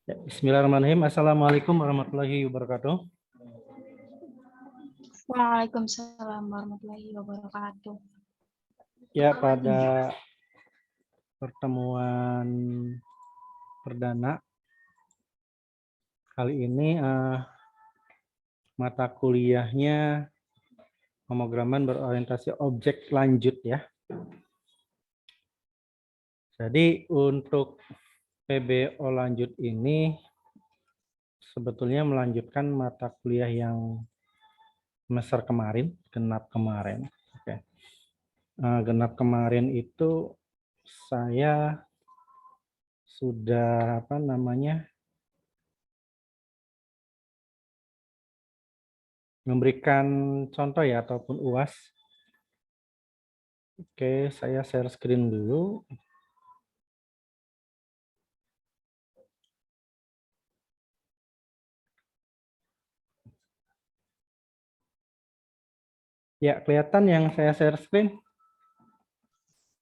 Ya, Bismillahirrahmanirrahim. Assalamualaikum warahmatullahi wabarakatuh. Waalaikumsalam warahmatullahi wabarakatuh. Ya, pada pertemuan perdana kali ini mata kuliahnya pemrograman berorientasi objek lanjut ya. Jadi untuk PBO lanjut ini sebetulnya melanjutkan mata kuliah yang semester kemarin, genap kemarin. Oke. Genap kemarin itu saya sudah memberikan contoh ya ataupun UAS. Oke, saya share screen dulu. Ya, kelihatan yang saya share screen?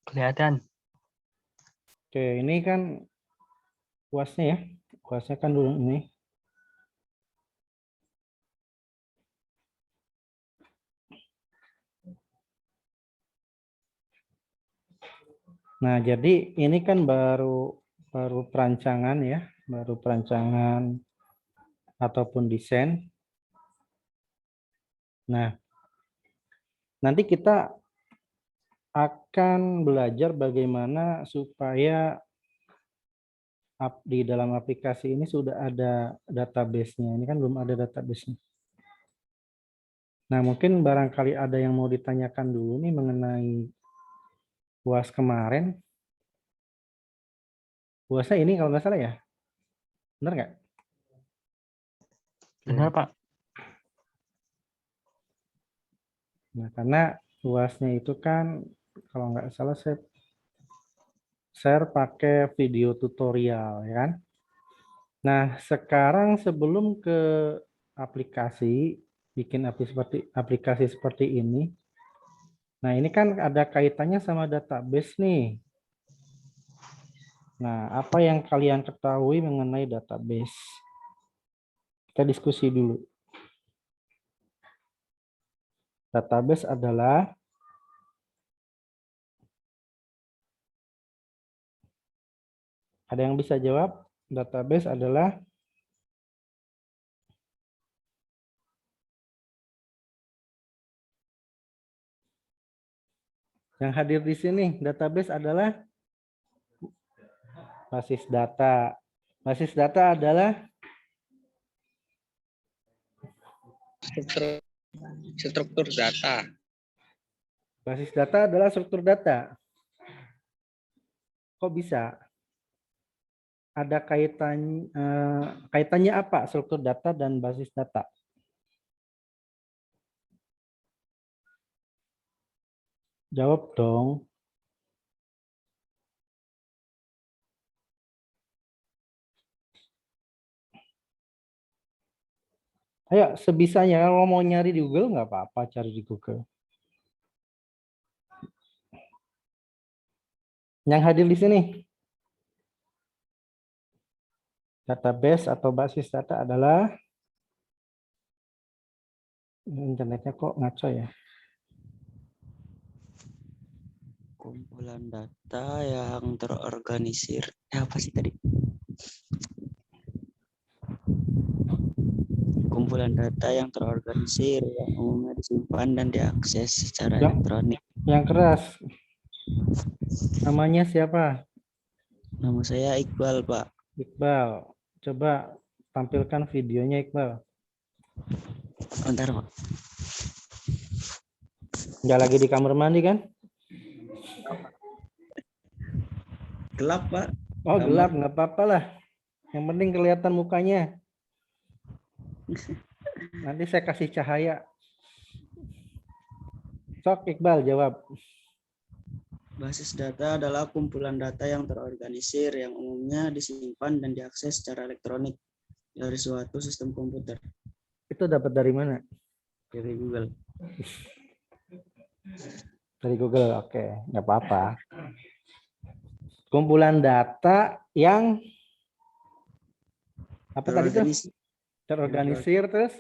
Kelihatan. Oke, ini kan UAS-nya ya. UAS-nya kan dulu ini. Nah, jadi ini kan baru perancangan ya, baru perancangan ataupun desain. Nah, nanti kita akan belajar bagaimana supaya di dalam aplikasi ini sudah ada database-nya. Ini kan belum ada database-nya. Nah, mungkin barangkali ada yang mau ditanyakan dulu nih mengenai UAS kemarin. UAS-nya ini kalau nggak salah ya? Benar nggak? Benar, Pak. Nah, karena UAS-nya itu kan kalau nggak salah saya share pakai video tutorial ya kan. Nah, sekarang sebelum ke aplikasi, bikin aplikasi seperti ini. Nah, ini kan ada kaitannya sama database nih. Nah, apa yang kalian ketahui mengenai database? Kita diskusi dulu. Database adalah ada yang bisa jawab? Database adalah yang hadir di sini. Database adalah basis data. Basis data adalah struktur data. basis data adalah struktur data. Kok bisa? Ada kaitannya apa struktur data dan basis data? Jawab dong. Ayo, sebisanya kalau mau nyari di Google nggak apa-apa, cari di Google. Yang hadir di sini, database atau basis data adalah internetnya kok ngaco ya. Kumpulan data yang terorganisir. Apa sih tadi? Kumpulan data yang terorganisir yang umumnya disimpan dan diakses secara elektronik. Yang keras. Namanya siapa? Nama saya Iqbal, Pak. Iqbal. Coba tampilkan videonya Iqbal. Bentar, Pak. Nggak lagi di kamar mandi kan? Gelap, Pak. Oh, gelap, nggak apa-apa lah. Yang penting kelihatan mukanya. Nanti saya kasih cahaya. Sok Iqbal jawab. Basis data adalah kumpulan data yang terorganisir yang umumnya disimpan dan diakses secara elektronik dari suatu sistem komputer. Itu dapat dari mana? Dari Google. Dari Google, oke. Nggak apa-apa. Kumpulan data yang Apa tadi tuh? terorganisir Terorganisir terus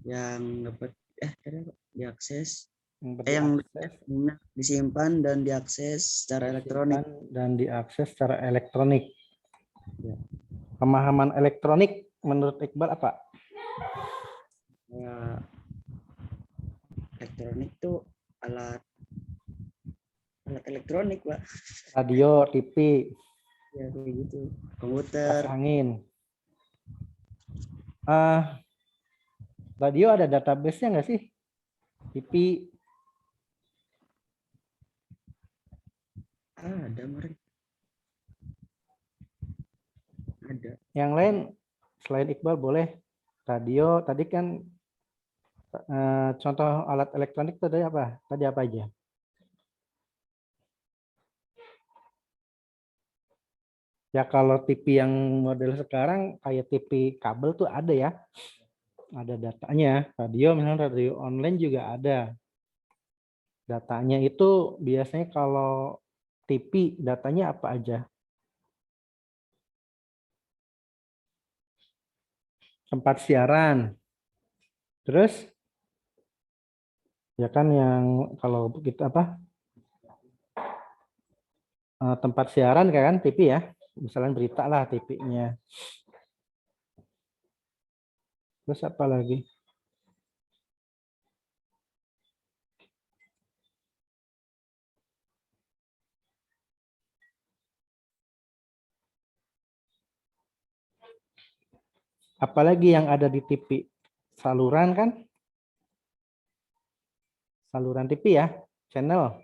yang dapat tadi apa? Diakses yang yang disimpan dan diakses secara elektronik. dan diakses secara elektronik. Ya. Pemahaman elektronik menurut Iqbal apa? Ya, elektronik itu alat elektronik, Pak. Radio, TV, Ya kayak gitu. kipas Komputer. angin. Radio ada database-nya nggak sih? TV Ada, Mari. Ada. yang lain selain Iqbal boleh. Radio tadi kan contoh alat elektronik tadi apa? Tadi apa aja? Ya kalau TV yang model sekarang kayak TV kabel tuh ada ya. Ada datanya. Radio misalnya radio online juga ada. Datanya itu biasanya kalau TV datanya apa aja? Tempat siaran. Terus ya kan yang kalau kita apa? Tempat siaran kayak kan TV ya. Misalnya berita lah TV-nya. Terus apa lagi? Apalagi yang ada di TV? Saluran kan? Saluran TV ya, channel.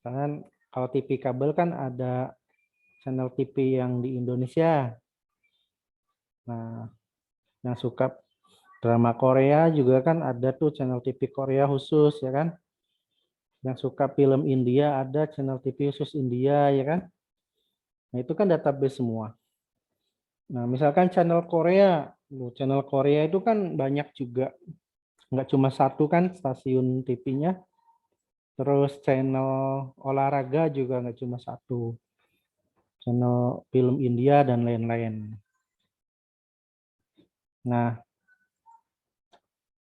Kan kalau TV kabel kan ada channel TV yang di Indonesia. Nah, yang suka drama Korea juga kan ada tuh channel TV Korea khusus ya kan. Yang suka film India ada channel TV khusus India ya kan. Nah, itu kan database semua. Nah, misalkan channel Korea itu kan banyak juga. Nggak cuma satu kan stasiun TV-nya. Terus channel olahraga juga nggak cuma satu. Channel film India dan lain-lain. Nah,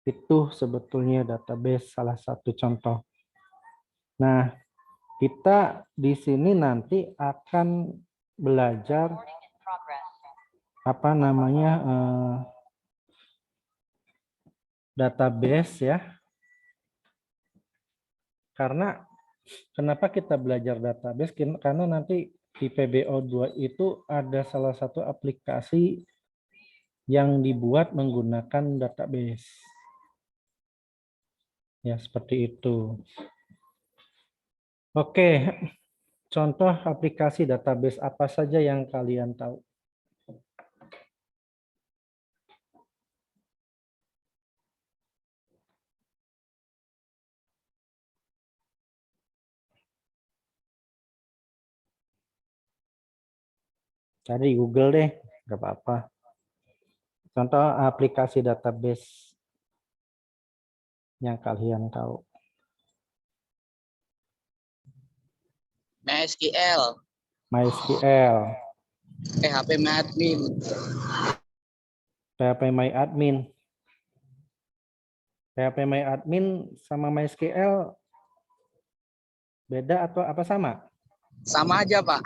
itu sebetulnya database salah satu contoh. Nah, kita di sini nanti akan belajar apa namanya database ya. Karena kenapa kita belajar database? Karena nanti di PBO2 itu ada salah satu aplikasi yang dibuat menggunakan database. Ya, seperti itu. Oke, contoh aplikasi database apa saja yang kalian tahu? Cari Google deh, nggak apa-apa. Contoh aplikasi database yang kalian tahu. MySQL, MySQL, PHP-admin, PHP-MyAdmin. PHP-MyAdmin sama MySQL beda atau apa sama? sama aja Pak.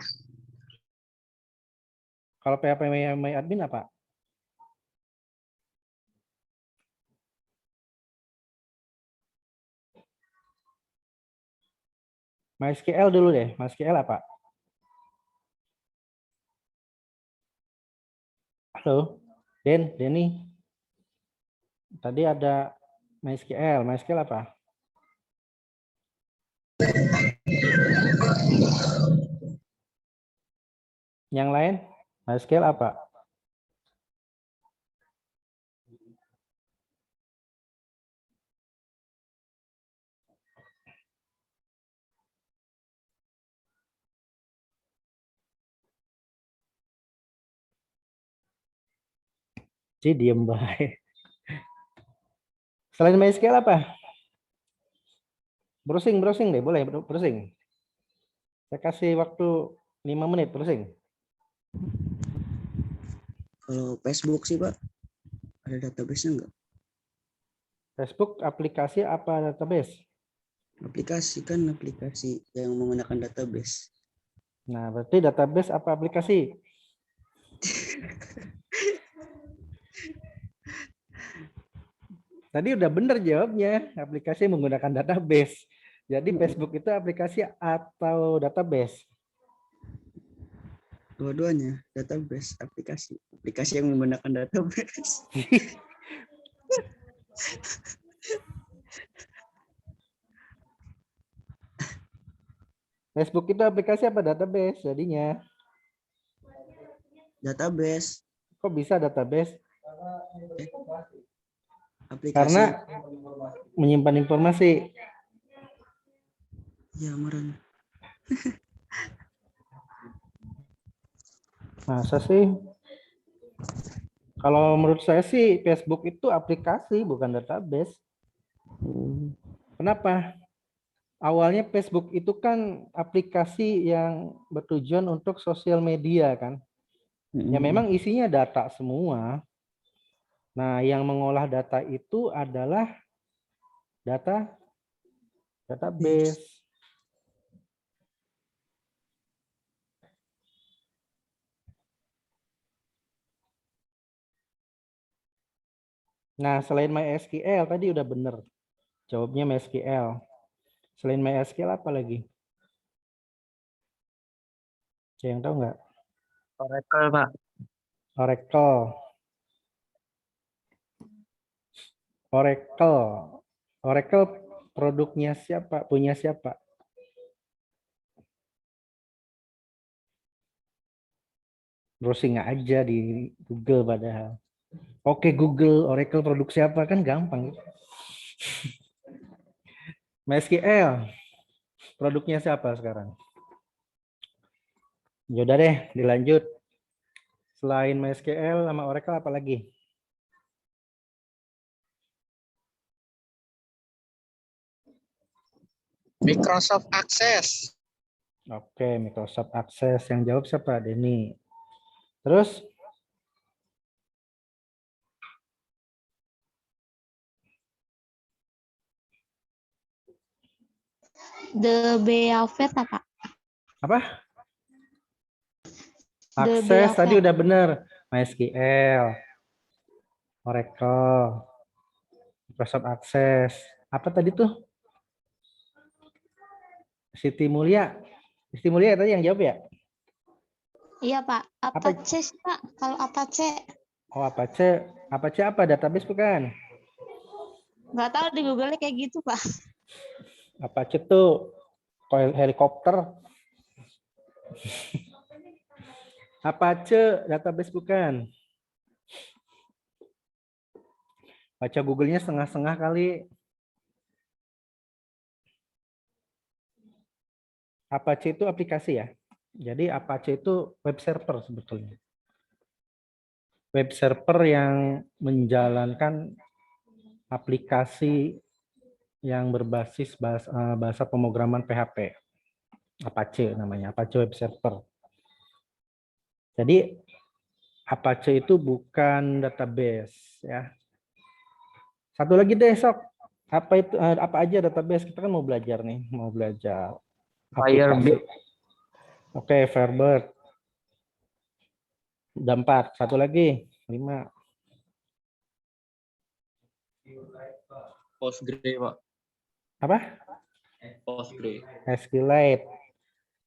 Kalau PHP-MyAdmin apa? MySQL dulu deh. MySQL apa? Halo, Denny. Tadi ada MySQL. MySQL apa? Yang lain? MySQL apa? Ci diem baik. Selain MySQL apa? Browsing deh, boleh browsing. Saya kasih waktu 5 menit browsing. Kalau Facebook sih Pak, ada database-nya enggak? Facebook aplikasi apa database? Aplikasi kan aplikasi yang menggunakan database. Nah, berarti database apa aplikasi? Tadi udah bener jawabnya, aplikasi menggunakan database. Jadi Facebook itu aplikasi atau database? Dua-duanya, database, aplikasi. Aplikasi yang menggunakan database. Facebook itu aplikasi apa database jadinya? Database, Kok bisa database? aplikasi. Karena menyimpan informasi. Ya, meren. Masa sih? Kalau menurut saya sih Facebook itu aplikasi bukan database. Kenapa? Awalnya Facebook itu kan aplikasi yang bertujuan untuk sosial media kan. Ya memang isinya data semua. Nah, yang mengolah data itu adalah database. Nah, selain MySQL tadi udah bener. Jawabnya MySQL. Selain MySQL apa lagi? Ada yang tahu nggak? Oracle, Pak. Oracle. Oracle. Oracle produknya siapa? Punya siapa? Browsing aja di Google padahal. Oke Google, Oracle produk siapa kan gampang. MySQL produknya siapa sekarang? Yaudah deh, dilanjut. Selain MySQL sama Oracle apa lagi? Microsoft Access. Oke, Microsoft Access. Yang jawab siapa? Denny. Terus? The Beavet apa? Apa? The Access tadi Beavet. udah bener. MySQL, Oracle, Microsoft Access. Apa tadi tuh? Siti Mulia. Siti Mulia tadi yang jawab ya? Iya Pak. Apa? Apache sih Pak. Kalau Apache Oh, Apache. Apache apa? Database bukan? nggak tahu di Google kayak gitu Pak. Apache tuh helikopter. Apache database bukan? Baca Google-nya setengah-setengah kali. Apache itu aplikasi ya. Jadi Apache itu web server sebetulnya. Web server yang menjalankan aplikasi yang berbasis bahasa pemrograman PHP. Apache namanya, Apache Web Server. Jadi Apache itu bukan database ya. Satu lagi deh sok. Apa itu apa aja database? Kita kan mau belajar nih, mau belajar aplikasi. Oke, Firebird. Udah 4. Satu lagi, 5. Postgre, Pak. Apa? Postgre. SQLite.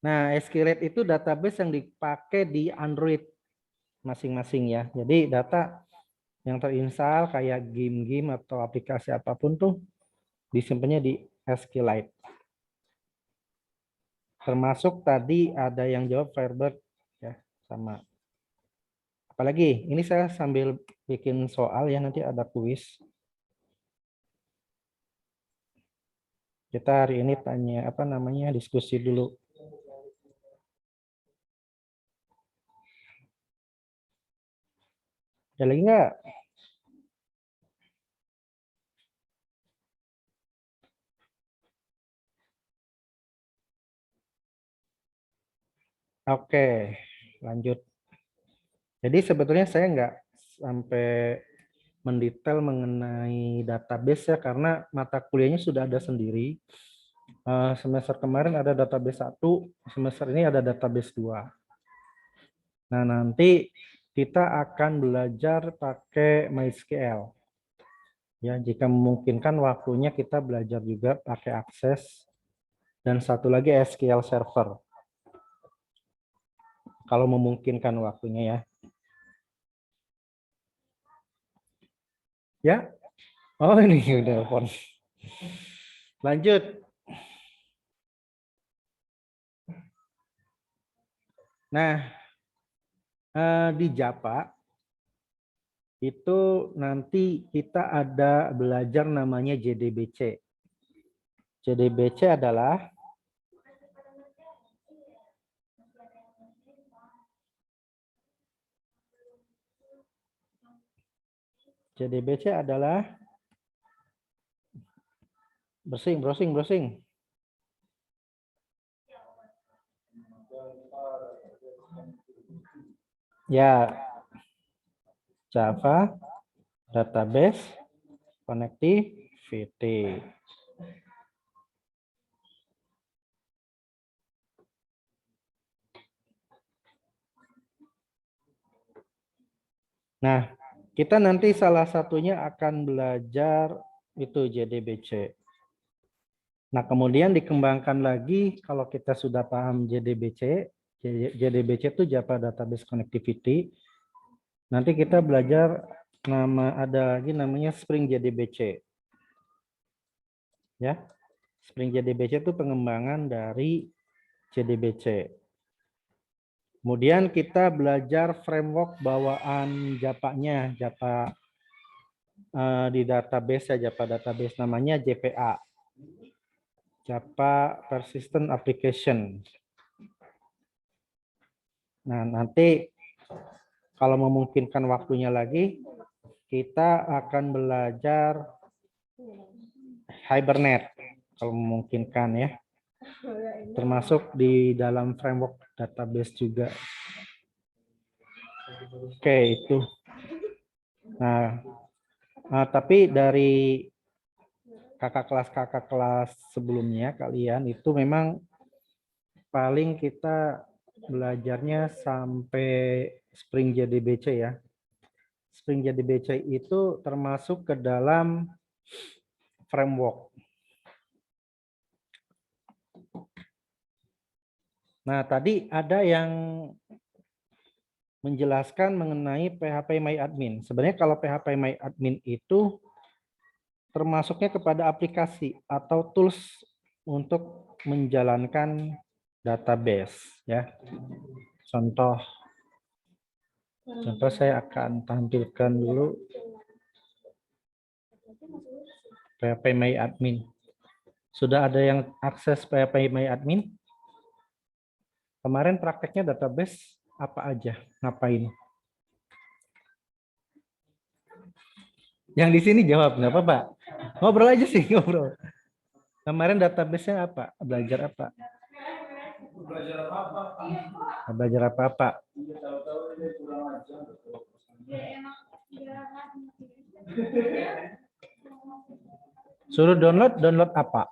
Nah, SQLite itu database yang dipakai di Android masing-masing ya. Jadi data yang terinstal kayak game-game atau aplikasi apapun tuh disimpannya di SQLite. Termasuk tadi ada yang jawab Firebird ya, sama. Apalagi ini saya sambil bikin soal ya, nanti ada kuis. Kita hari ini tanya apa namanya, diskusi dulu. Ada lagi nggak? Oke, lanjut. Jadi sebetulnya saya nggak sampai mendetail mengenai database ya, karena mata kuliahnya sudah ada sendiri. Semester kemarin ada database 1, semester ini ada database 2. Nah, nanti kita akan belajar pakai MySQL. Ya, jika memungkinkan waktunya kita belajar juga pakai Access dan satu lagi SQL Server. Kalau memungkinkan waktunya ya. Ya. Oh, ini udah telepon. Lanjut. Nah, di Java itu nanti kita ada belajar namanya JDBC. JDBC adalah browsing. Ya, Java Database Connectivity. Nah, kita nanti salah satunya akan belajar itu JDBC. Nah, kemudian dikembangkan lagi kalau kita sudah paham JDBC. JDBC itu Java Database Connectivity. Nanti kita belajar ada lagi namanya Spring JDBC. Ya. Spring JDBC itu pengembangan dari JDBC. Kemudian kita belajar framework bawaan Java-nya, Java di database ya, Java database namanya JPA. Java Persistent Application. Nah, nanti kalau memungkinkan waktunya lagi, kita akan belajar Hibernate kalau memungkinkan ya. Termasuk di dalam framework database juga. Oke, itu. Nah, tapi dari kakak kelas sebelumnya kalian itu memang paling kita belajarnya sampai Spring JDBC ya. Spring JDBC itu termasuk ke dalam framework. Nah, tadi ada yang menjelaskan mengenai PHP MyAdmin. Sebenarnya kalau PHP MyAdmin itu termasuknya kepada aplikasi atau tools untuk menjalankan database ya. Contoh saya akan tampilkan dulu PHP MyAdmin. Sudah ada yang akses PHP MyAdmin? Kemarin prakteknya database apa aja? Ngapain? Yang di sini jawab, nggak apa-apa. Ngobrol aja sih, ngobrol. Kemarin database-nya apa? Belajar apa? Belajar apa-apa. Suruh download apa?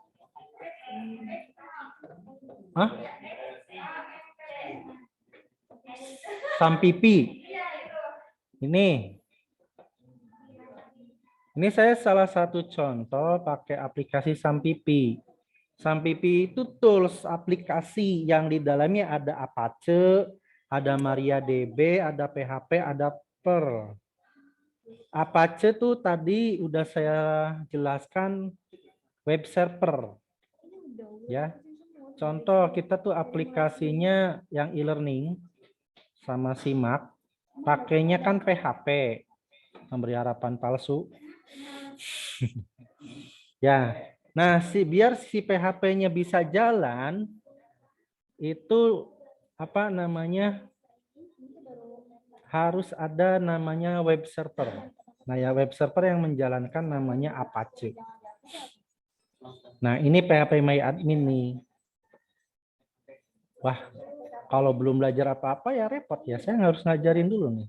Hah? Sampipi. Ini saya salah satu contoh pakai aplikasi Sampipi. Sampipi itu tools aplikasi yang di dalamnya ada Apache, ada MariaDB, ada PHP, ada Perl. Apache tuh tadi udah saya jelaskan web server. Ya. Contoh kita tuh aplikasinya yang e-learning sama SIMAK, pakainya kan PHP. Memberi harapan palsu. Ya. Nah, biar si PHP-nya bisa jalan, itu apa namanya? Harus ada namanya web server. Nah, ya web server yang menjalankan namanya Apache. Nah, ini PHP MyAdmin nih. Wah, kalau belum belajar apa-apa ya repot ya. Saya harus ngajarin dulu nih.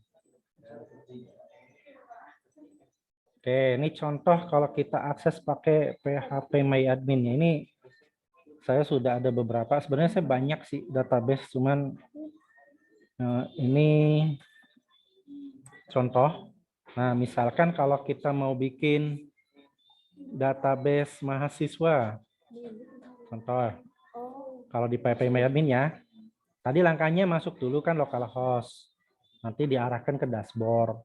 Oke, ini contoh kalau kita akses pakai PHP MyAdmin. Ini saya sudah ada beberapa. Sebenarnya saya banyak sih database, cuman ini contoh. Nah, misalkan kalau kita mau bikin database mahasiswa, contoh, kalau di PHP MyAdmin ya, tadi langkahnya masuk dulu kan localhost, nanti diarahkan ke dashboard.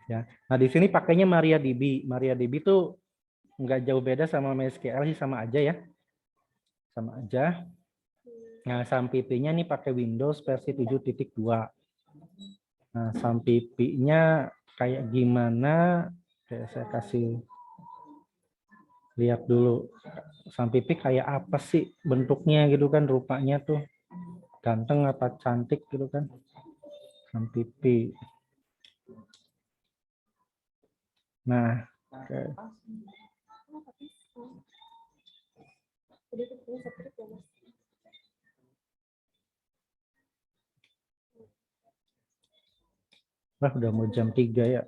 Ya. Nah, di sini pakainya MariaDB. MariaDB itu nggak jauh beda sama MySQL sih, sama aja ya. Sama aja. Nah, SAMPP-nya nih pakai Windows versi 7.2. Nah, SAMPP-nya kayak gimana? Oke, saya kasih lihat dulu. SAMPP kayak apa sih bentuknya gitu kan, rupanya tuh ganteng apa cantik gitu kan. SAMPP. Nah, oke. Wah, udah mau jam 3 ya.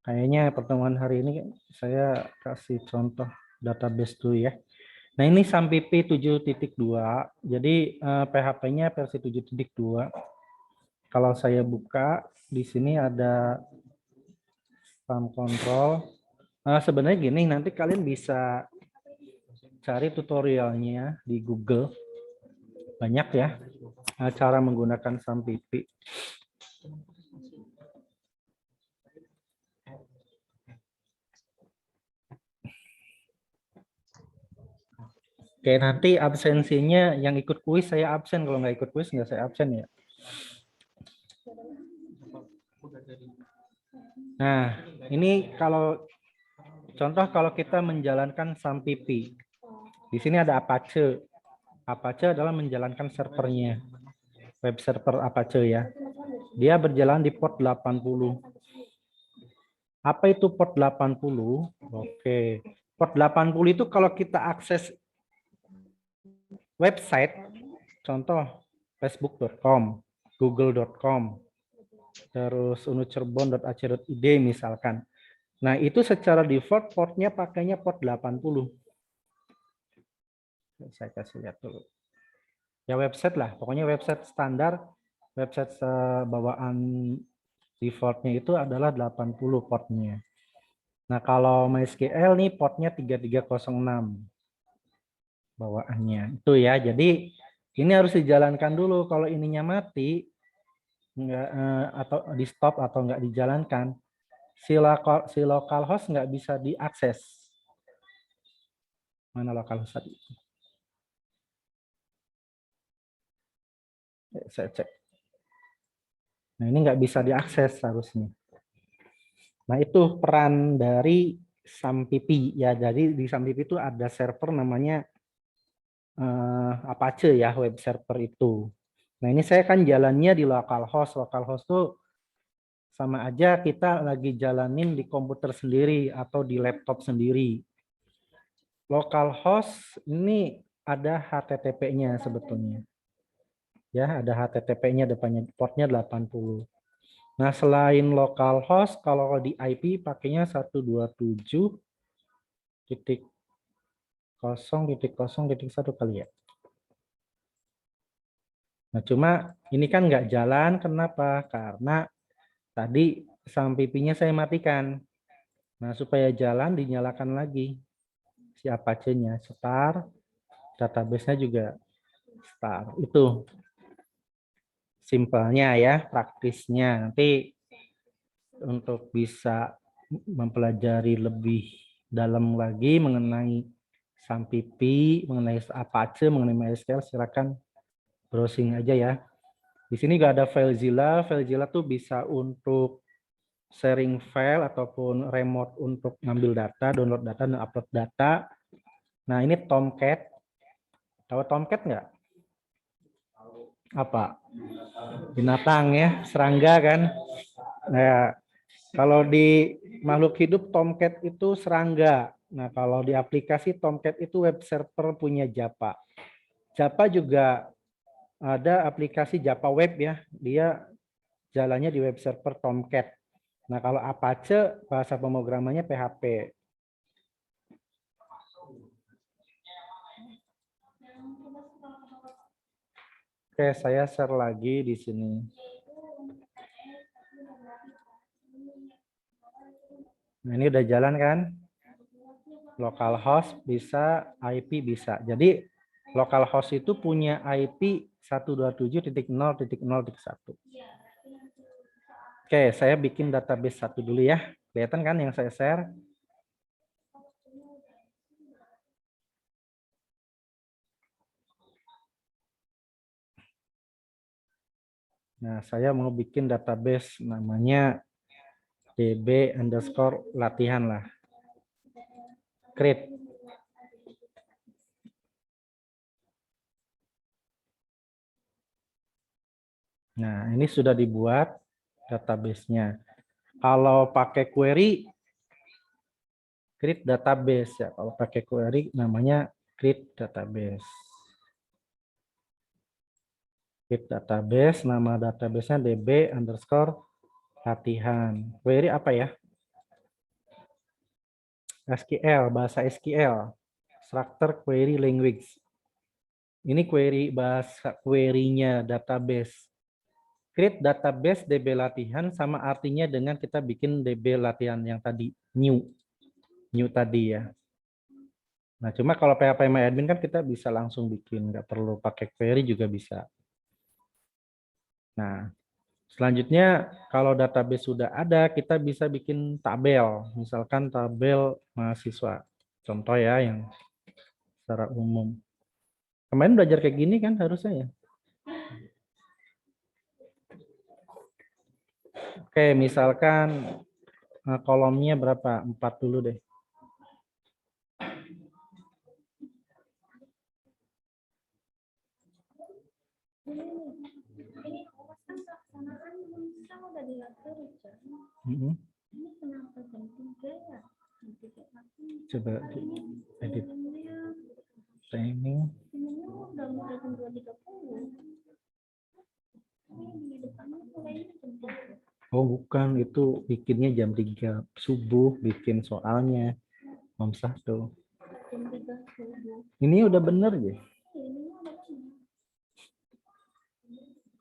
Kayaknya pertemuan hari ini saya kasih contoh database dulu ya. Nah, ini SAMPP 7.2. Jadi PHP-nya versi 7.2. Kalau saya buka di sini ada spam control. Sebenarnya gini, nanti kalian bisa cari tutorialnya di Google. Banyak ya cara menggunakan SAMPP. Oke, nanti absensinya yang ikut kuis saya absen. Kalau nggak ikut kuis nggak saya absen ya. Nah, ini kalau contoh kalau kita menjalankan SAMPP. Di sini ada Apache. Apache adalah menjalankan servernya. Web server Apache ya. Dia berjalan di port 80. Apa itu port 80? Oke. Port 80 itu kalau kita akses website, contoh facebook.com, google.com, terus unucirebon.ac.id misalkan. Nah, itu secara default portnya pakainya port 80. Saya kasih lihat dulu. Ya website lah, pokoknya website standar, website bawaan defaultnya itu adalah 80 portnya. Nah, kalau MySQL nih portnya 3306 bawaannya. Itu ya, jadi ini harus dijalankan dulu. Kalau ininya mati, nggak, atau di stop atau nggak dijalankan, si localhost nggak bisa diakses. Mana localhost tadi? Saya cek. Nah, ini nggak bisa diakses harusnya. Nah, itu peran dari SAMPP ya. Jadi di SAMPP itu ada server namanya Apache ya, web server itu. Nah, ini saya kan jalannya di localhost. Localhost tuh sama aja kita lagi jalanin di komputer sendiri atau di laptop sendiri. Localhost ini ada HTTP-nya sebetulnya. Ya, ada HTTP-nya depannya, portnya 80. Nah, selain localhost, kalau di IP pakainya 127.0.0.1 kali ya. Nah, cuma ini kan nggak jalan, kenapa? Karena tadi SAMPP-nya saya matikan. Nah, supaya jalan dinyalakan lagi si Apache-nya, start, database-nya juga start. Itu simpelnya ya, praktisnya. Nanti untuk bisa mempelajari lebih dalam lagi mengenai SAMPP, mengenai Apache, mengenai MySQL, silakan browsing aja ya. Di sini juga ada FileZilla. FileZilla tuh bisa untuk sharing file ataupun remote untuk ngambil data, download data, dan upload data. Nah, ini Tomcat. Tahu Tomcat nggak? Apa? Binatang ya, serangga kan? Nah, kalau di makhluk hidup Tomcat itu serangga. Nah, kalau di aplikasi Tomcat itu web server punya Java. Java juga ada aplikasi Java Web ya. Dia jalannya di web server Tomcat. Nah, kalau Apache bahasa pemrogramannya PHP. Oke, saya share lagi di sini. Nah, ini udah jalan kan? Localhost bisa, IP bisa. Jadi localhost itu punya IP 127.0.0.1. Oke, saya bikin database satu dulu ya. Kelihatan kan yang saya share? Nah, saya mau bikin database namanya db_latihan lah. Create. Nah, ini sudah dibuat database-nya. Kalau pakai query, create database ya. Kalau pakai query namanya create database. Create database, nama database-nya db_latihan. Query apa ya? SQL, bahasa SQL. Structure Query Language. Ini query bahasa query-nya database. Create database DB latihan sama artinya dengan kita bikin DB latihan yang tadi new tadi ya. Nah, cuma kalau PHP-MyAdmin kan kita bisa langsung bikin, nggak perlu pakai query juga bisa. Nah, selanjutnya kalau database sudah ada, kita bisa bikin tabel, misalkan tabel mahasiswa. Contoh ya yang secara umum. Kemarin belajar kayak gini kan harusnya ya. Oke, misalkan kolomnya berapa? 4 dulu deh. Coba edit training. Oh bukan, itu bikinnya jam 3 subuh, bikin soalnya. Om Sahdo. Ini udah bener ya?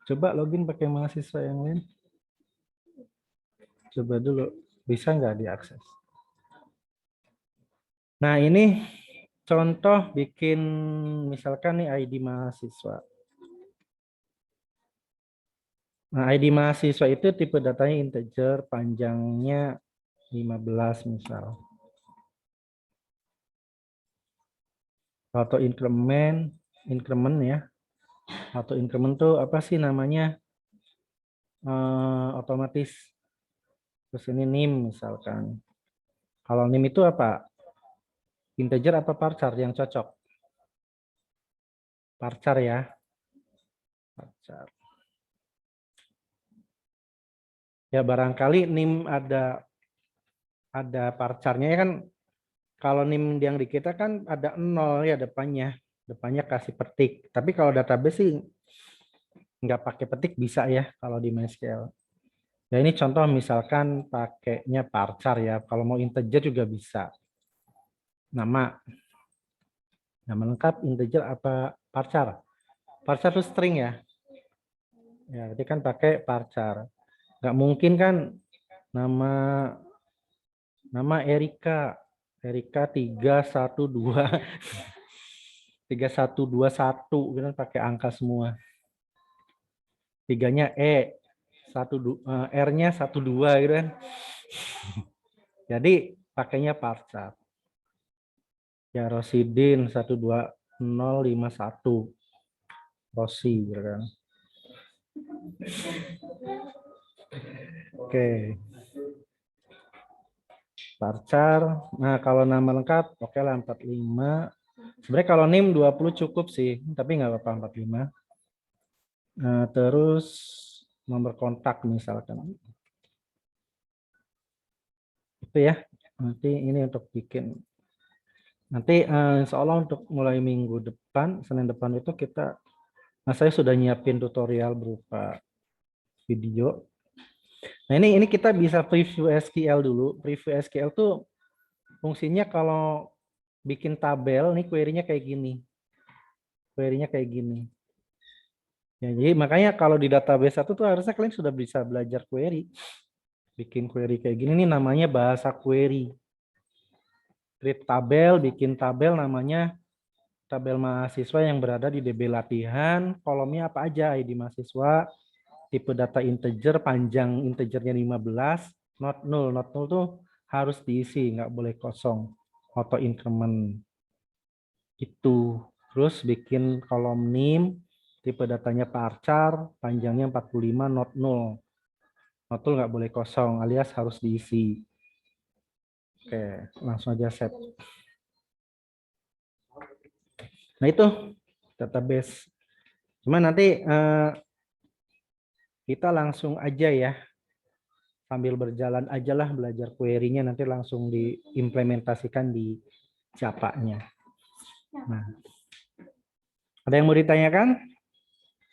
Coba login pakai mahasiswa yang lain. Coba dulu, bisa nggak diakses? Nah ini contoh bikin misalkan nih ID mahasiswa. Nah ID mahasiswa itu tipe datanya integer, panjangnya 15 misal. Auto increment ya. Auto increment tuh apa sih namanya? Otomatis. Terus ini NIM misalkan. Kalau NIM itu apa? Integer apa parchar yang cocok? Parchar ya. Parchar. Ya barangkali NIM ada parcarnya ya kan. Kalau NIM yang di kita kan ada 0 ya depannya. Depannya kasih petik. Tapi kalau database sih nggak pakai petik bisa ya kalau di MySQL. Ya ini contoh misalkan pakainya parchar ya. Kalau mau integer juga bisa. Nama lengkap integer apa parchar? Parchar itu string ya. Ya, jadi kan pakai parchar. Nggak mungkin kan nama Erika 312 3121 gitu kan pakai angka semua. 3-nya R-nya 12 gitu kan. Jadi pakainya parchar. Ya Rosidin 12051 Rosi gitu kan. Oke. Parchar. Nah, kalau nama lengkap oke lah 45. Sebenarnya kalau NIM 20 cukup sih, tapi nggak apa-apa 45. Nah, terus nomor kontak misalkan. Itu ya. Nanti ini untuk bikin. Nanti insya Allah untuk mulai minggu depan, Senin depan itu kita, nah saya sudah nyiapin tutorial berupa video. Nah, ini kita bisa preview SQL dulu. Preview SQL tuh fungsinya kalau bikin tabel, nih query-nya kayak gini. Query-nya kayak gini. Ya, jadi makanya kalau di database satu tuh harusnya kalian sudah bisa belajar query. Bikin query kayak gini nih namanya bahasa query. Create tabel, bikin tabel namanya tabel mahasiswa yang berada di DB latihan. Kolomnya apa aja? ID mahasiswa, tipe data integer, panjang integernya 15, not null. Not null tuh harus diisi, nggak boleh kosong. Auto increment. Itu. Terus bikin kolom name, tipe datanya varchar, panjangnya 45, not null. Not null nggak boleh kosong, alias harus diisi. Oke, langsung aja save. Nah itu database. Cuma nanti kita langsung aja ya, sambil berjalan aja lah belajar query-nya, nanti langsung diimplementasikan di Java-nya. Nah, ada yang mau ditanyakan?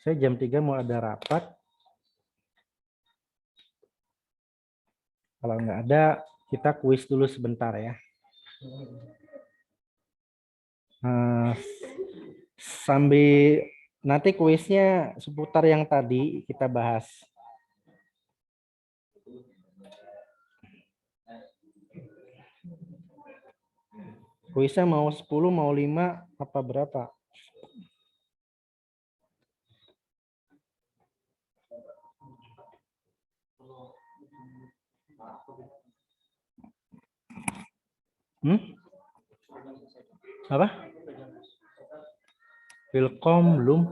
Saya jam 3 mau ada rapat. Kalau nggak ada, kita kuis dulu sebentar ya. Sambil nanti kuisnya seputar yang tadi kita bahas. Kuisnya mau 10, mau 5, apa berapa? Apa? Wilkom belum?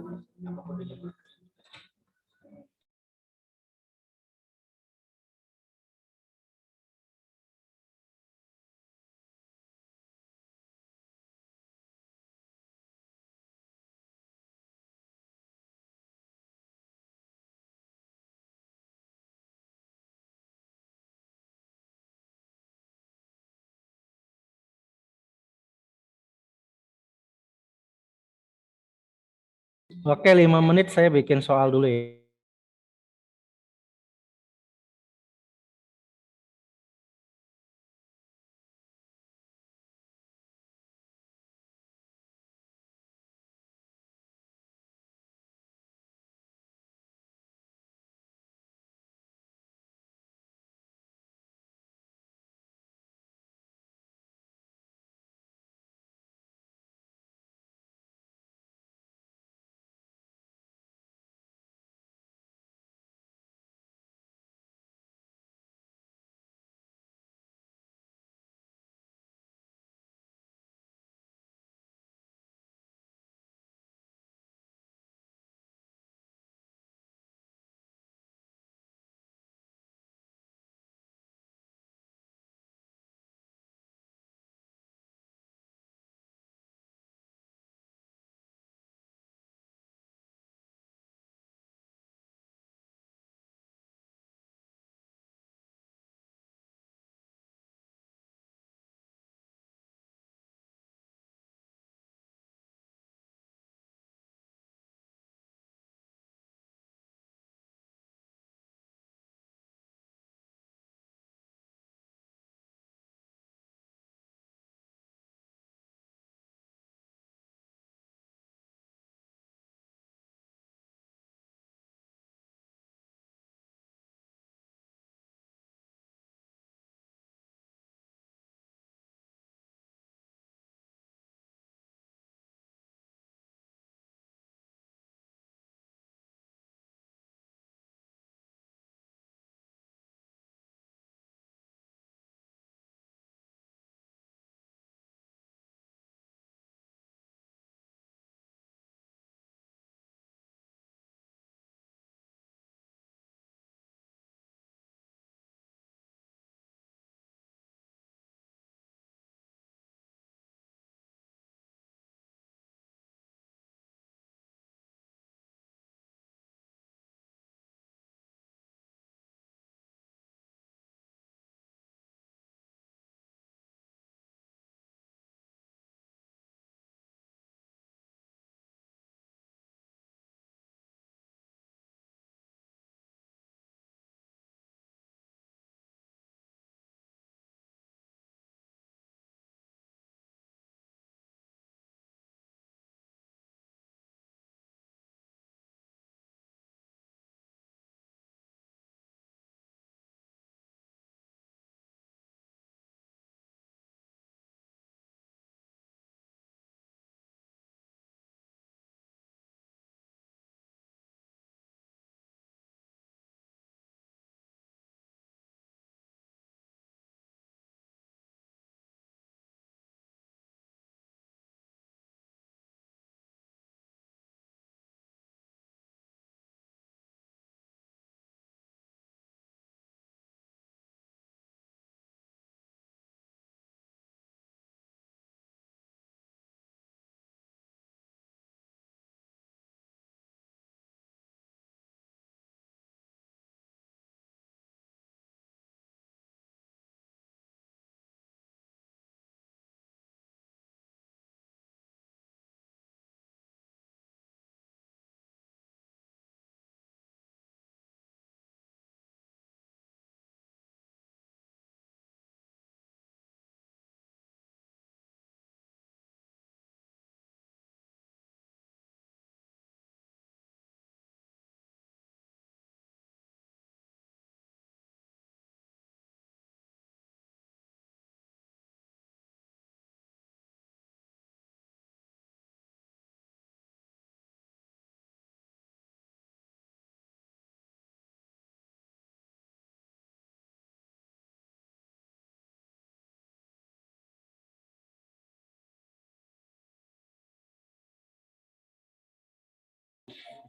Oke, 5 menit saya bikin soal dulu ya.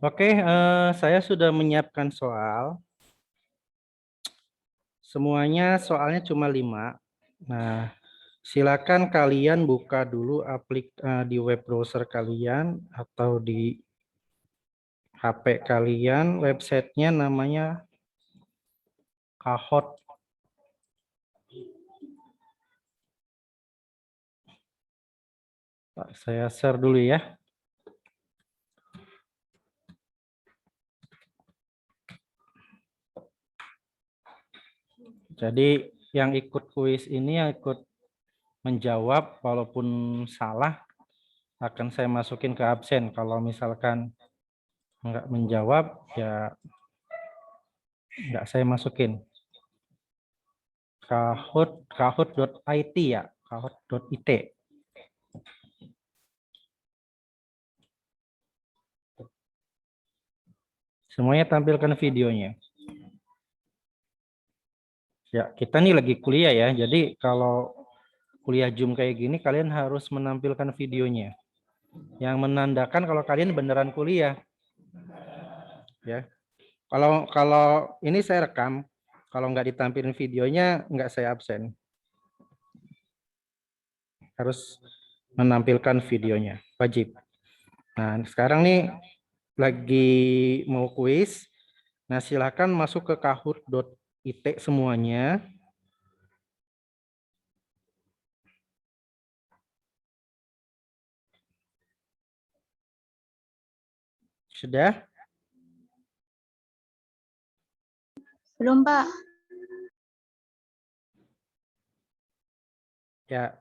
Oke, saya sudah menyiapkan soal. Semuanya soalnya cuma 5. Nah, silakan kalian buka dulu di web browser kalian atau di HP kalian. Websitenya namanya Kahoot. Saya share dulu ya. Jadi yang ikut kuis ini, yang ikut menjawab, walaupun salah, akan saya masukin ke absen. Kalau misalkan nggak menjawab, ya nggak saya masukin. Kahoot.it ya, kahoot.it. Semuanya tampilkan videonya. Ya, kita nih lagi kuliah ya, jadi kalau kuliah Zoom kayak gini, kalian harus menampilkan videonya. Yang menandakan kalau kalian beneran kuliah. Ya, kalau ini saya rekam, kalau nggak ditampilin videonya, nggak saya absen. Harus menampilkan videonya, wajib. Nah, sekarang nih lagi mau kuis. Nah, silakan masuk ke kahoot.it semuanya. Sudah? Belum, Pak. Ya.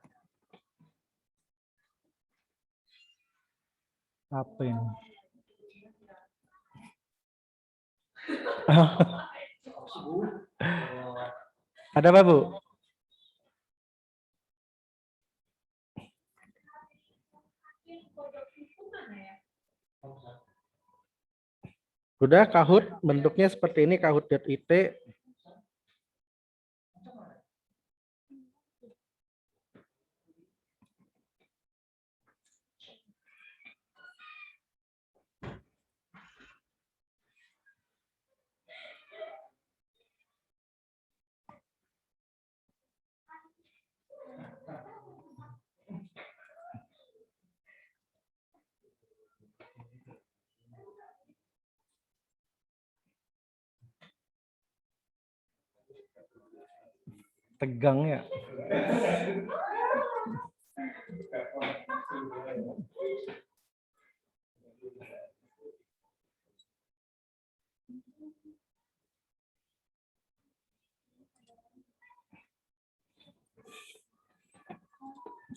Apa ini? Ada apa, Bu? Udah, Kahoot bentuknya seperti ini, kahoot.it. Tegang ya.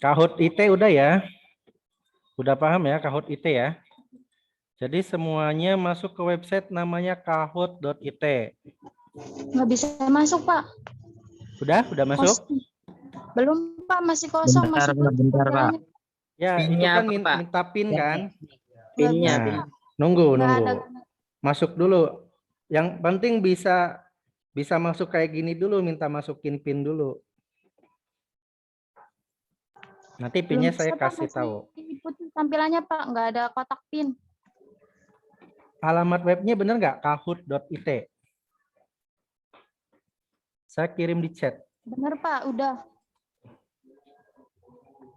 Kahoot.it udah ya. Udah paham ya Kahoot.it ya. Jadi semuanya masuk ke website namanya kahoot.it. Nggak bisa masuk, Pak. Udah masuk? Belum, Pak. Masih kosong. Bentar, Masih Pak, bentar, Pak. Ya, itu Pinnya kan apa, Pak? minta pin kan? Pinnya, Nah, pin. nunggu. Nggak ada. Masuk dulu. Yang penting bisa masuk kayak gini dulu, minta masukin pin dulu. Nanti pinnya Belum saya bisa, Pak. kasih Masih tahu. putih tampilannya, Pak. Nggak ada kotak pin. Alamat webnya bener nggak? Kahoot.it. Saya kirim di chat. Bener, Pak. Udah.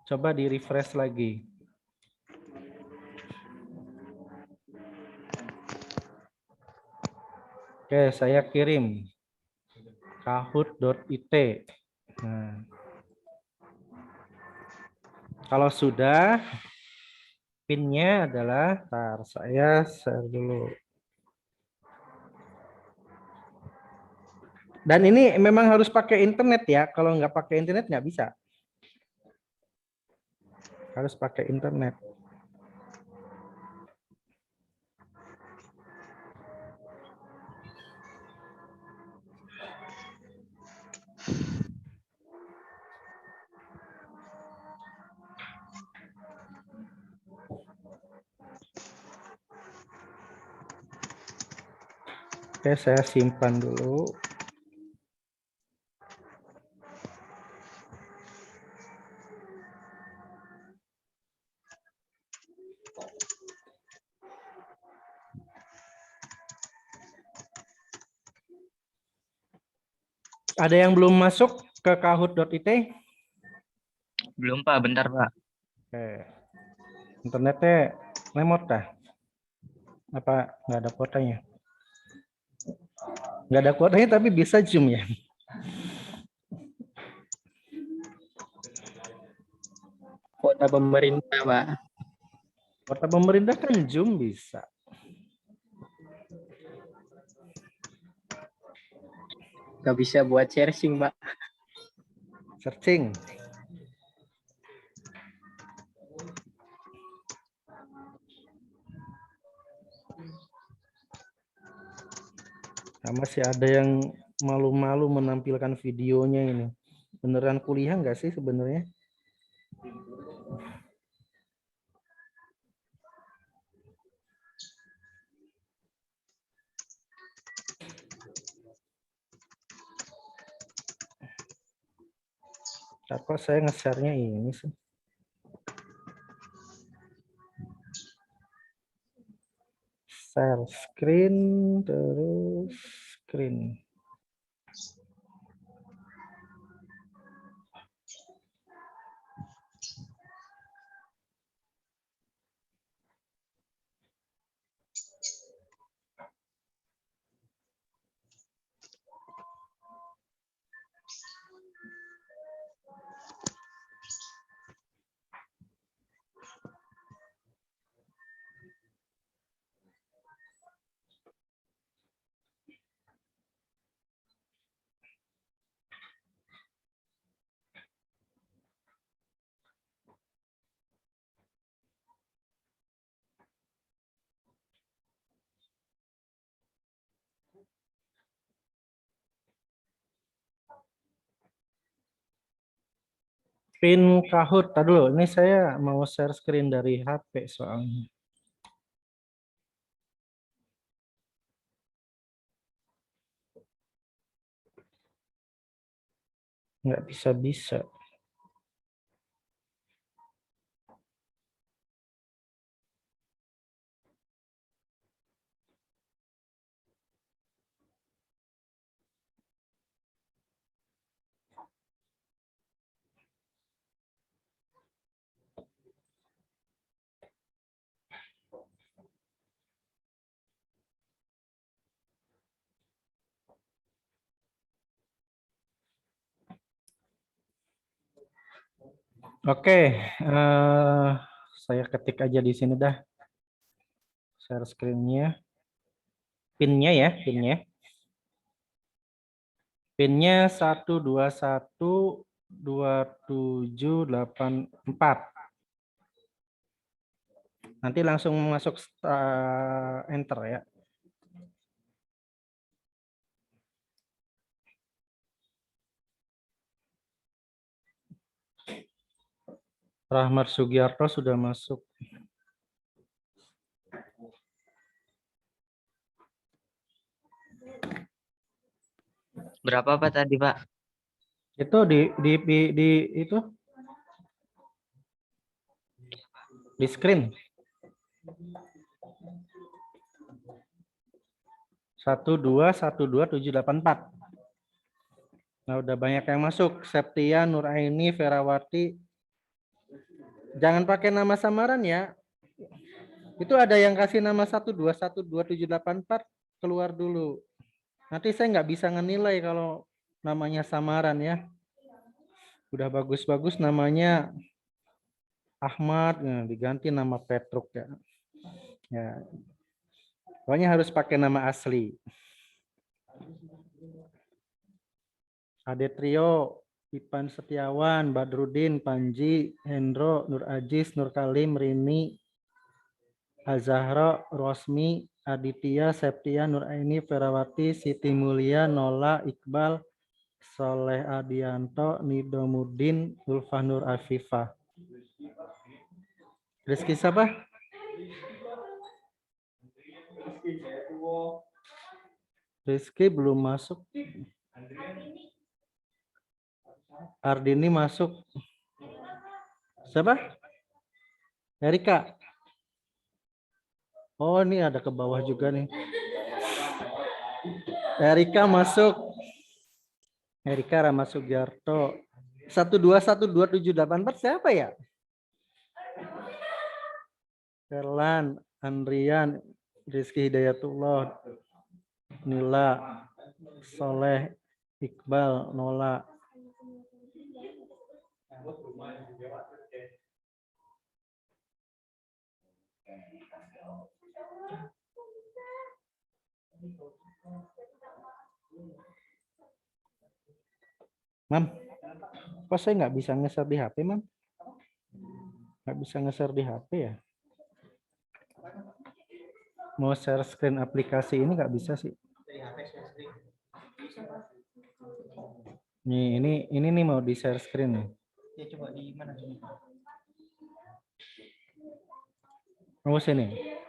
Coba di refresh lagi. Oke, saya kirim. Kahoot.it. Nah, kalau sudah, pinnya adalah, saya share dulu. Dan ini memang harus pakai internet ya. Kalau nggak pakai internet nggak bisa. Harus pakai internet. Oke, saya simpan dulu. Ada yang belum masuk ke kahoot.it? Belum Pak, bentar Pak. Oke. Internetnya lemot dah. Apa nggak ada kuotanya? Nggak ada kuotanya tapi bisa Zoom ya. Kuota pemerintah, Pak. Kuota pemerintah kan Zoom bisa. Nggak bisa buat searching, Pak. Searching. Masih ada yang malu-malu menampilkan videonya ini. Beneran kuliah nggak sih sebenarnya? Kok saya nge-share-nya ini sih? Share screen, terus screen. Pin Kahoot. Tadi dulu, ini saya mau share screen dari HP soalnya. Nggak bisa-bisa. Oke, saya ketik aja di sini dah. Share screen-nya. Pinnya ya, pinnya. Pinnya 1212784. Nanti langsung masuk enter ya. Rahmat Sugiarto sudah masuk. Berapa Pak tadi Pak? Itu di itu di screen. 1212784. Nah, udah banyak yang masuk. Septia, Nuraini, Ferawati. Jangan pakai nama samaran ya. Itu ada yang kasih nama 1212784, keluar dulu. Nanti saya nggak bisa ngenilai kalau namanya samaran ya. Udah bagus-bagus namanya Ahmad, nah, diganti nama Petruk ya. Ya. Pokoknya harus pakai nama asli. Ade Trio, Ipan Setiawan, Badrudin, Panji, Hendro, Nur Ajis, Nur Kalim, Rini, Azahra, Rosmi, Aditya, Septia, Nuraini, Ferawati, Siti Mulia, Nola, Iqbal, Soleh Adianto, Nidomudin, Ulfah Nur Afifah. Rizky siapa? Rizky belum masuk. Ardini masuk. Siapa? Erika. Oh, ini ada ke bawah juga nih. Erika masuk. Erika Rama Sugiarto. 1212784 siapa ya? Erlan, Andrian, Rizky Hidayatullah, Nila, Soleh, Iqbal, Nola. Mam, kok saya nggak bisa nge-share di HP, Mam? Nggak bisa nge-share di HP ya? Mau share screen aplikasi ini nggak bisa sih. Nih, ini nih mau di share screen nih. Ya coba di mana? Oh, sini.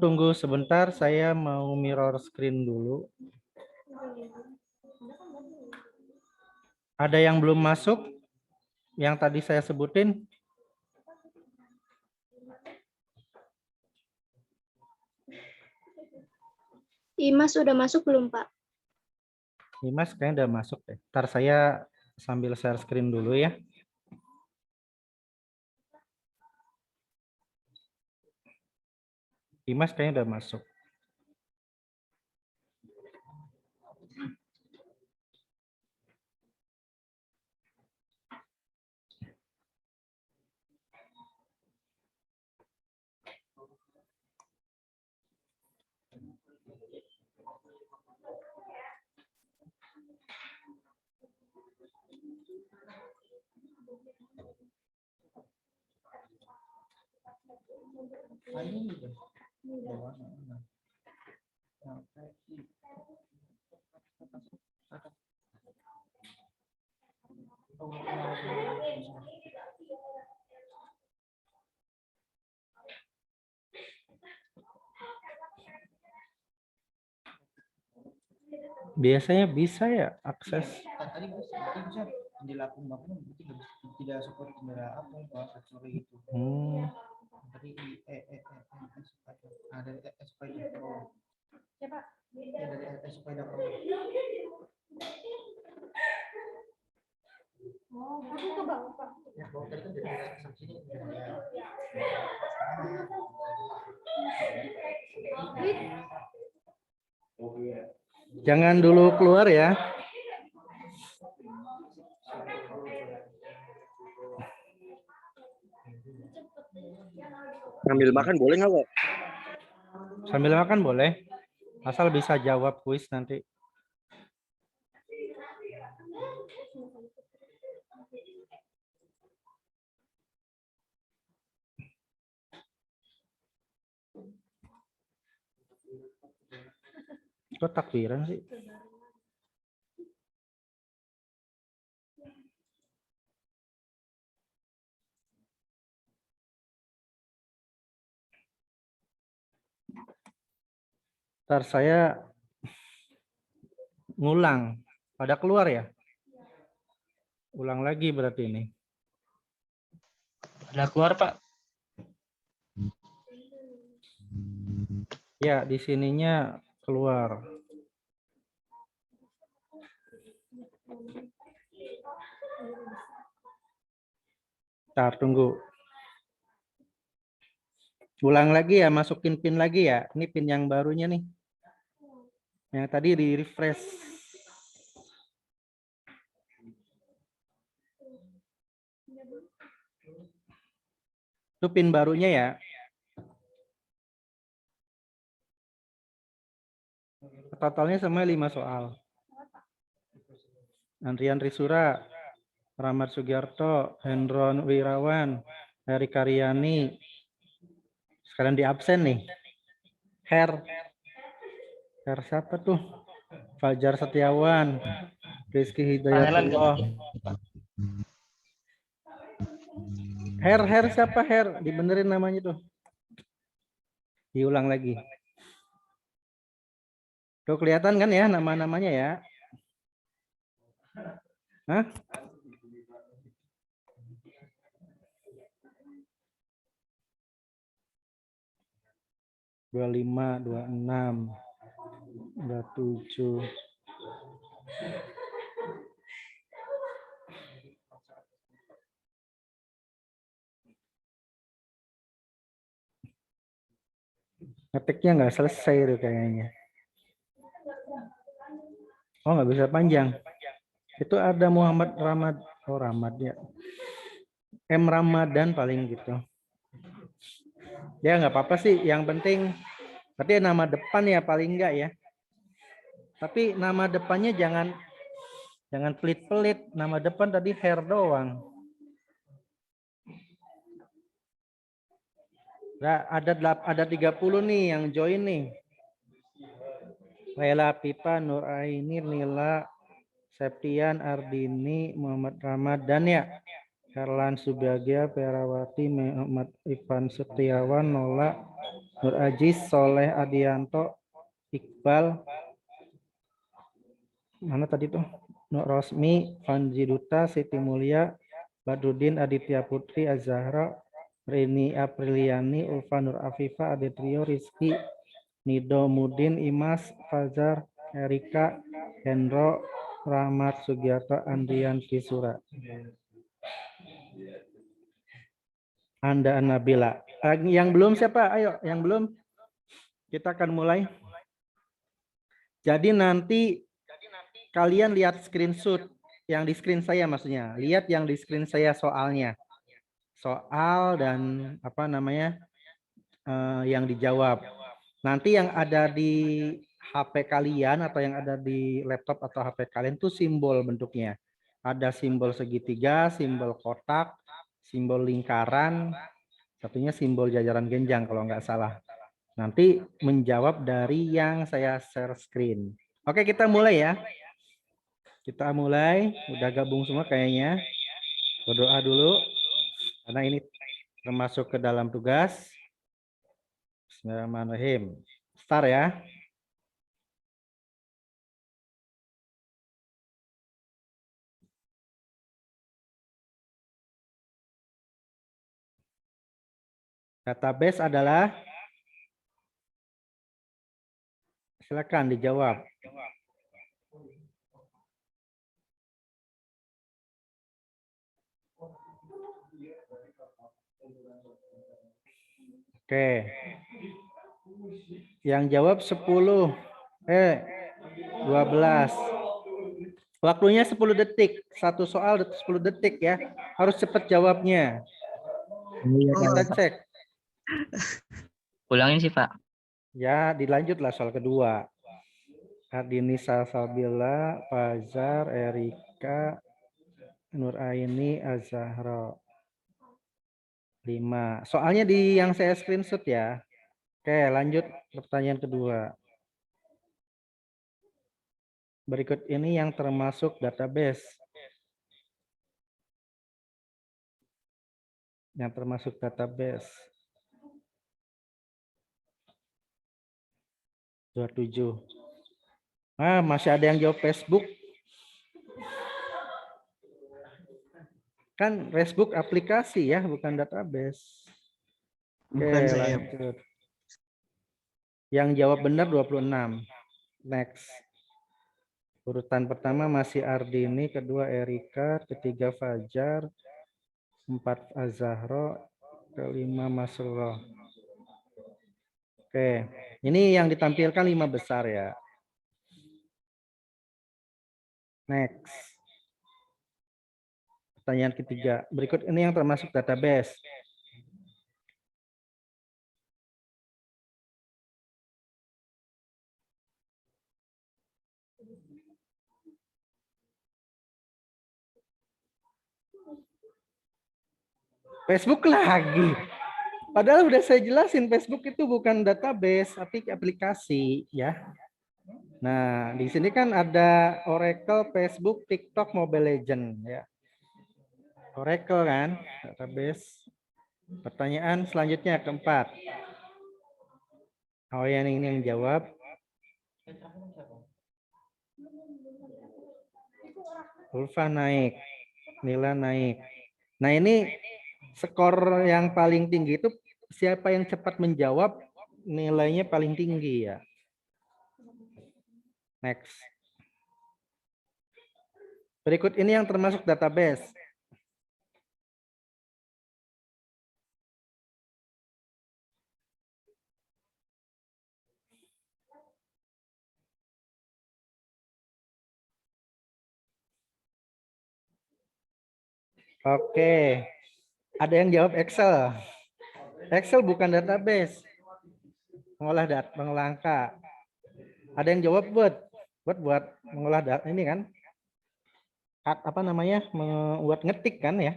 Tunggu sebentar, saya mau mirror screen dulu. Ada yang belum masuk? Yang tadi saya sebutin? Imas udah masuk belum, Pak? Dimas kayaknya udah masuk deh. Ntar saya sambil share screen dulu ya. Dimas kayaknya udah masuk. Biasanya bisa ya akses. Tadi bisa dilakukan tidak support kamera apa kecuali itu. Tadi ada Spider Pro. Siapa? Ya dari Spider Pro. Oh, aku ke bawah, Pak. Ya, bawah tadi kan dari sini. Jangan dulu keluar ya. Sambil makan boleh nggak, Pak? Sambil makan boleh. Asal bisa jawab kuis nanti. Kok takbiran sih? Ntar saya ngulang. Pada keluar ya? Ulang lagi berarti ini. Udah keluar, Pak. Ya, di sininya keluar. Ntar tunggu. Ulang lagi ya, masukin pin lagi ya. Ini pin yang barunya nih. Yang tadi di refresh. Itu pin barunya ya. Totalnya sama 5 soal. Andrian Risura, Rahmat Sugiarto, Hendron Wirawan, Heri Karyani. Sekarang di absen nih. Her siapa tuh? Fajar Setiawan, Rizky Hidayatullah. Her siapa Her? Dibenerin namanya tuh. Diulang lagi. Tuh kelihatan kan ya nama-namanya ya? Hah? Dua 25, 26, 27. Ngetiknya nggak selesai tuh kayaknya. Oh, nggak bisa panjang. Itu ada Muhammad Ramad. Oh, Ramad ya. M Ramadan paling gitu. Ya nggak apa-apa sih. Yang penting berarti nama depan ya paling enggak ya. Tapi nama depannya jangan pelit-pelit. Nama depan tadi Her doang. Nah, ada 30 nih yang join nih. Laila Pipa, Nur Ainir, Nila, Septian, Ardini, Muhammad Ramadan ya. Herlan Subagia, Perawati, Muhammad Ivan Setiawan, Nola, Nur Aziz, Soleh Adianto, Iqbal, mana tadi tuh? Nur Rosmi, Fanji Duta, Siti Mulia, Badrudin, Aditya Putri, Azahra, Rini Apriliani, Ulfa Nur Afifa, Aditrio, Rizky, Nido Mudin, Imas, Fajar, Erika, Hendro, Rahmat Sugiarto, Andrian Kisura. Anda Nabila. Yang belum siapa? Ayo, yang belum. Kita akan mulai. Jadi nanti kalian lihat screenshot yang di screen saya maksudnya. Lihat yang di screen saya soalnya. Soal dan apa namanya yang dijawab. Nanti yang ada di HP kalian atau yang ada di laptop atau HP kalian tuh simbol bentuknya. Ada simbol segitiga, simbol kotak, simbol lingkaran, satunya simbol jajaran genjang kalau nggak salah. Nanti menjawab dari yang saya share screen. Oke, kita mulai ya. Kita mulai, udah gabung semua kayaknya. Berdoa dulu, karena ini termasuk ke dalam tugas. Bismillahirrahmanirrahim. Start ya. Database adalah, silakan dijawab. Oke. Yang jawab 10. 12. Waktunya 10 detik. Satu soal 10 detik ya. Harus cepat jawabnya. Kita cek. Ulangin sih, Pak. Ya, dilanjutlah soal kedua. Ardini Salsabila, Fajar, Erika, Nur Aini, Azahra. 5. Soalnya di yang saya screenshot ya. Oke, lanjut pertanyaan kedua. Berikut ini yang termasuk database. Yang termasuk database. 27. Masih ada yang jawab Facebook. Kan Facebook aplikasi ya, bukan database. Oke, Bukan saya. lanjut. Yang jawab benar 26. Next. Urutan pertama masih Ardini, kedua Erika, ketiga Fajar, 4 Azahro, kelima Masroh. Oke, ini yang ditampilkan 5 besar ya. Next. Pertanyaan ketiga. Berikut ini yang termasuk database. Facebook lagi. Padahal udah saya jelasin Facebook itu bukan database, tapi aplikasi ya. Nah, di sini kan ada Oracle, Facebook, TikTok, Mobile Legend ya. Oracle kan, database. Pertanyaan selanjutnya keempat. Oh ya, ini yang jawab. Ulfa naik, Nila naik. Nah, ini skor yang paling tinggi itu siapa yang cepat menjawab nilainya paling tinggi ya. Next. Berikut ini yang termasuk database. Oke. Ada yang jawab Excel. Excel bukan database. Mengolah data, mengolah angka. Ada yang jawab Word. Word buat mengolah data ini kan. Apa namanya? Membuat ngetik kan ya.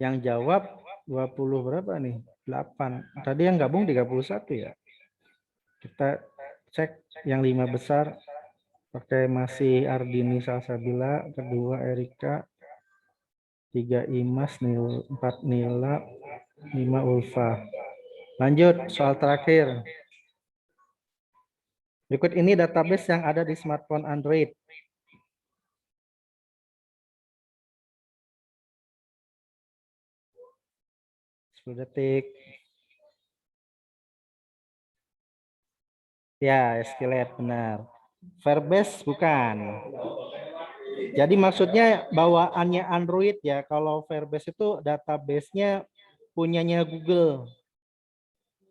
Yang jawab 20 berapa nih? 8. Tadi yang gabung 31 ya. Kita cek yang 5 besar. Pakai masih Ardini Salsabila, kedua Erika, 3 Imas, 4 Nila, 5 Ulfa. Lanjut soal terakhir. Berikut ini database yang ada di smartphone Android. Detik. Ya, SQLite benar. Firebase bukan. Jadi maksudnya bawaannya Android ya. Kalau Firebase itu database-nya punyanya Google.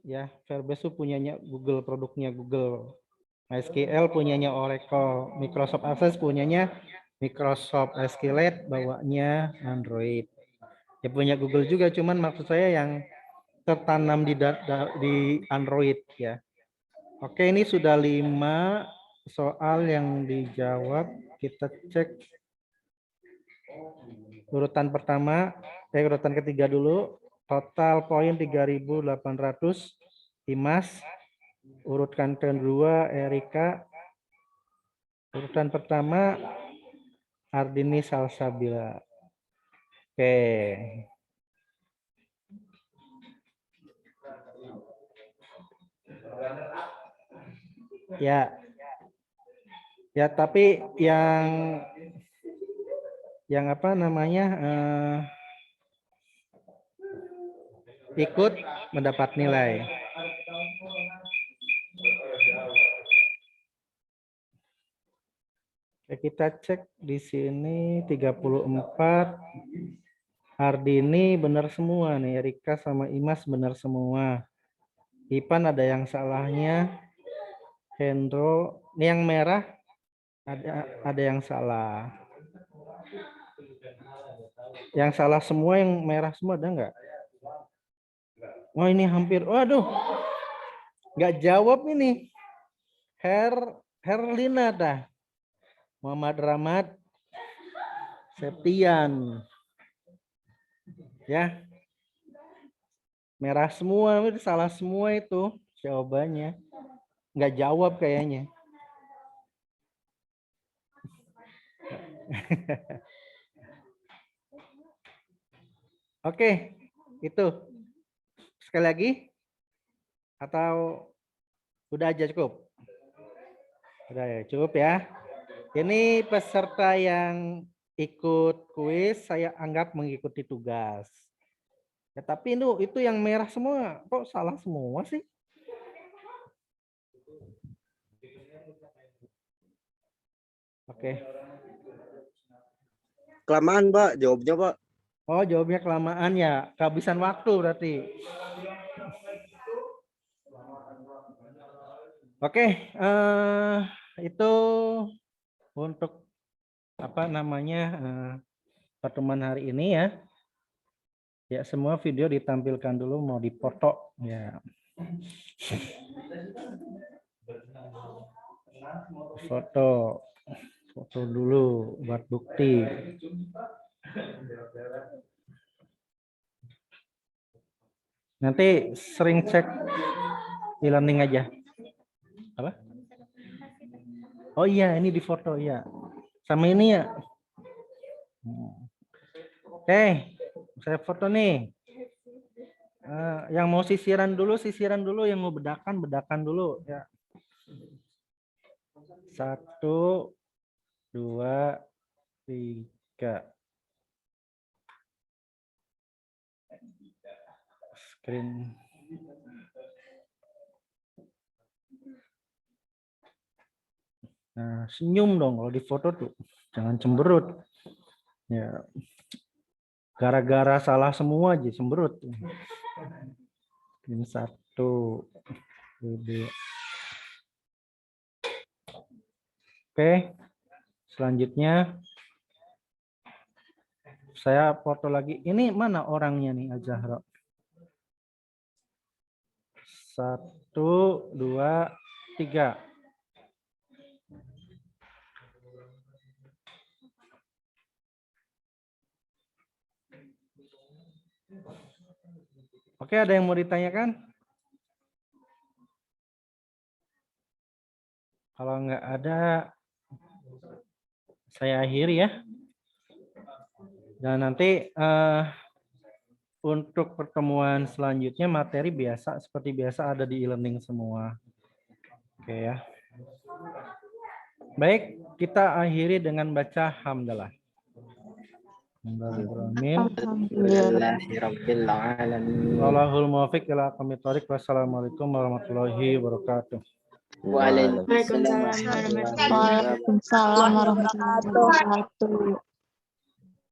Ya, Firebase itu punyanya Google, produknya Google. MySQL punyanya Oracle. Microsoft Access punyanya Microsoft SQLite, bawanya Android. Ya punya Google juga, cuman maksud saya yang tertanam di Android ya. Oke, ini sudah 5 soal yang dijawab. Kita cek urutan pertama, urutan ketiga dulu. Total poin 3.800. Imas. Urutan kedua Erika. Urutan pertama Ardini Salsabila. Oke. Ya. Ya, tapi yang apa namanya ikut mendapat nilai. Oke, kita cek di sini 34. Ardini benar semua nih, Erika sama Imas benar semua. Ipan ada yang salahnya. Hendro, ini yang merah ada yang salah. Yang salah semua, yang merah semua ada nggak? Oh, ini hampir. Waduh. Nggak jawab ini. Herlina dah. Muhammad Rahmat Septian. Ya. Merah semua, salah semua itu jawabannya. nggak jawab kayaknya. Oke, itu. Sekali lagi? Atau udah aja cukup? Udah ya, cukup ya. Ini peserta yang ikut kuis saya anggap mengikuti tugas. Ya, tapi itu yang merah semua. Kok salah semua sih? Oke. Kelamaan, Pak, jawabnya, Pak. Oh, jawabnya kelamaan ya. Kehabisan waktu berarti. Oke, itu untuk apa namanya pertemuan hari ini ya. Ya, semua video ditampilkan dulu, mau dipoto ya. Foto dulu buat bukti. Nanti sering cek e-learning aja. Apa? Oh iya, ini di foto ya. Sama ini ya. Oke, saya foto nih. Yang mau sisiran dulu, yang mau bedakan dulu ya. 1, 2, 3. Screen. Nah, senyum dong kalau di foto tuh. Jangan cemberut. Ya. Gara-gara salah semua aja cemberut. Ini 1, 2. Oke. Selanjutnya saya foto lagi. Ini mana orangnya nih, Azahra? 1, 2, 3. Oke, ada yang mau ditanyakan? Kalau nggak ada, saya akhiri ya. Dan nanti untuk pertemuan selanjutnya materi biasa seperti biasa ada di e-learning semua. Oke ya. Baik, kita akhiri dengan baca hamdalah. Alhamdulillahirabbil alamin. Wallahul muwaffiq ila aqwamit thoriq. Wassalamualaikum warahmatullahi wabarakatuh. Waalaikumsalam warahmatullahi wabarakatuh. Waalaikumsalam warahmatullahi wabarakatuh.